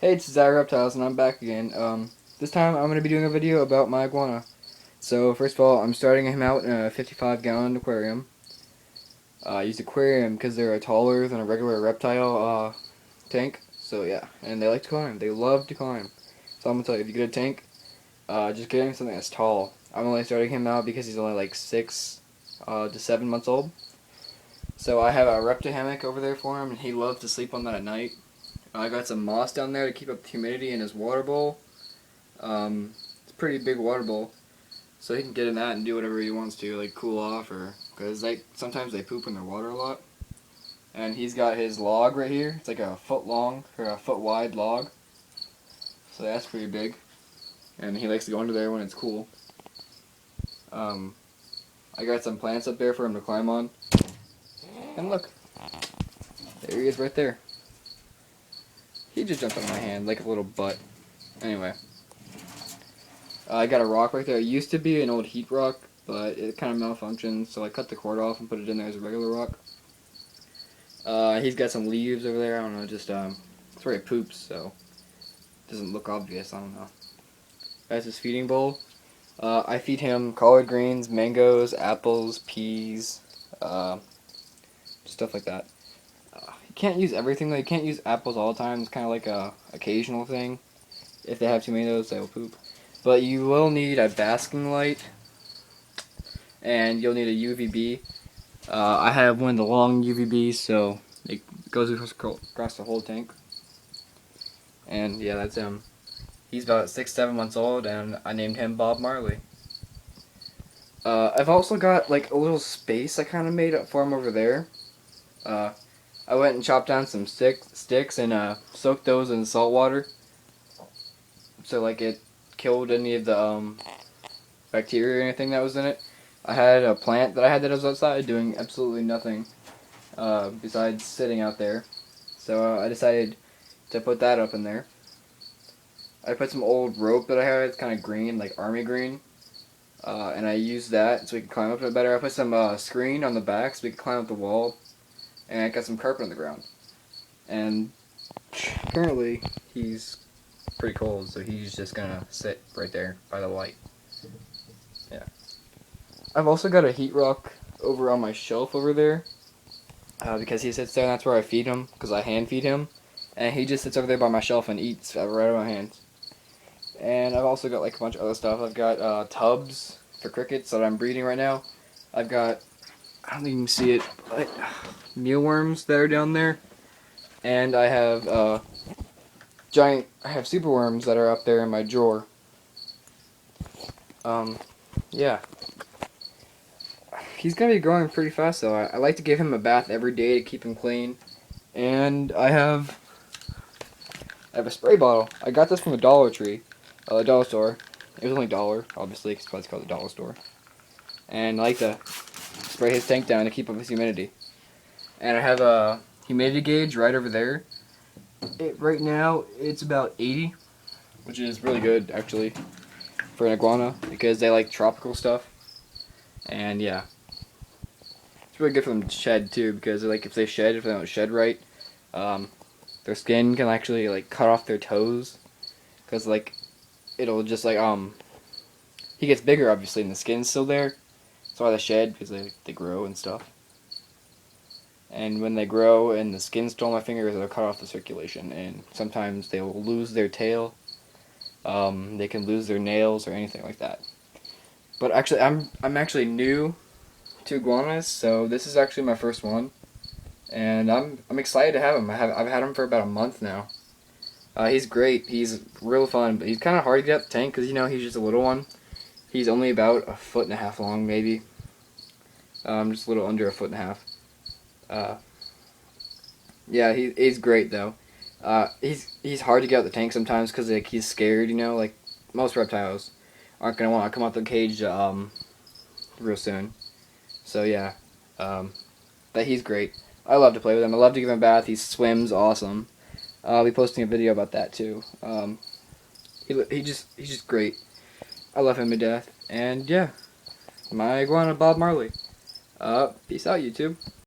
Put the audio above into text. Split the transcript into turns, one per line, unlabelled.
Hey, it's Zach Reptiles, and I'm back again. This time I'm going to be doing a video about my iguana. So, first of all, I'm starting him out in a 55-gallon aquarium. I use aquarium because they're taller than a regular reptile tank. So, yeah, and they like to climb. They love to climb. So, I'm going to tell you, if you get a tank, just get him something that's tall. I'm only starting him out because he's only like 6 to 7 months old. So, I have a reptile hammock over there for him, and he loves to sleep on that at night. I got some moss down there to keep up the humidity in his water bowl. It's a pretty big water bowl, so he can get in that and do whatever he wants to, like cool off, or because sometimes they poop in their water a lot. And he's got his log right here. It's like a foot long or a foot wide log, so that's pretty big. And he likes to go under there when it's cool. Um, I got some plants up there for him to climb on. And look, there he is right there. He just jumped on my hand like a little butt. Anyway. I got a rock right there. It used to be an old heat rock, but it kind of malfunctioned, so I cut the cord off and put it in there as a regular rock. He's got some leaves over there. I don't know, just it's where he poops, so it doesn't look obvious. I don't know. That's his feeding bowl. I feed him collard greens, mangoes, apples, peas, stuff like that. You can't use everything though. You can't use apples all the time. It's kind of like a occasional thing. If they have too many of those, they will poop. But you will need a basking light, and you'll need a UVB. I have one of the long UVBs, so it goes across the whole tank. And yeah, that's him. He's about 6, 7 months old, and I named him Bob Marley. I've also got like a little space I kind of made up for him over there. I went and chopped down some sticks and soaked those in salt water, so like it killed any of the bacteria or anything that was in it. I had a plant that was outside doing absolutely nothing besides sitting out there. So I decided to put that up in there. I put some old rope that I had. It's kind of green, like army green. And I used that so we could climb up a bit better. I put some screen on the back so we could climb up the wall. And I got some carpet on the ground. And apparently he's pretty cold, so he's just gonna sit right there by the light. Yeah. I've also got a heat rock over on my shelf over there, because he sits there and that's where I feed him, because I hand feed him, and he just sits over there by my shelf and eats right out of my hands. And I've also got like a bunch of other stuff. I've got tubs for crickets that I'm breeding right now. I've got, I don't even see it, like mealworms that are down there, and I have I have superworms that are up there in my drawer. Yeah. He's gonna be growing pretty fast though. I like to give him a bath every day to keep him clean. And I have a spray bottle. I got this from the Dollar Tree, the dollar store. It was only $1, obviously, because it's called the dollar store. And I like to spray his tank down to keep up his humidity. And I have a humidity gauge right over there. Right now, it's about 80, which is really good, actually, for an iguana, because they like tropical stuff. And yeah. It's really good for them to shed too, because like if they don't shed right, their skin can actually like cut off their toes, because like it'll just like he gets bigger obviously and the skin's still there. That's why they shed, because they grow and stuff. And when they grow and the skin's still on my fingers, it'll cut off the circulation, and sometimes they will lose their tail. They can lose their nails or anything like that. But actually, I'm actually new to iguanas, so this is actually my first one, and I'm excited to have him. I've had him for about a month now. He's great. He's real fun, but he's kind of hard to get up the tank because he's just a little one. He's only about 1.5 feet long, maybe. Just a little under 1.5 feet. Yeah, he's great though. He's hard to get out the tank sometimes because like he's scared. Like most reptiles aren't gonna want to come out the cage real soon. So yeah, but he's great. I love to play with him. I love to give him a bath. He swims awesome. I'll be posting a video about that too. He's just great. I love him to death. And yeah, my iguana Bob Marley. Peace out, YouTube.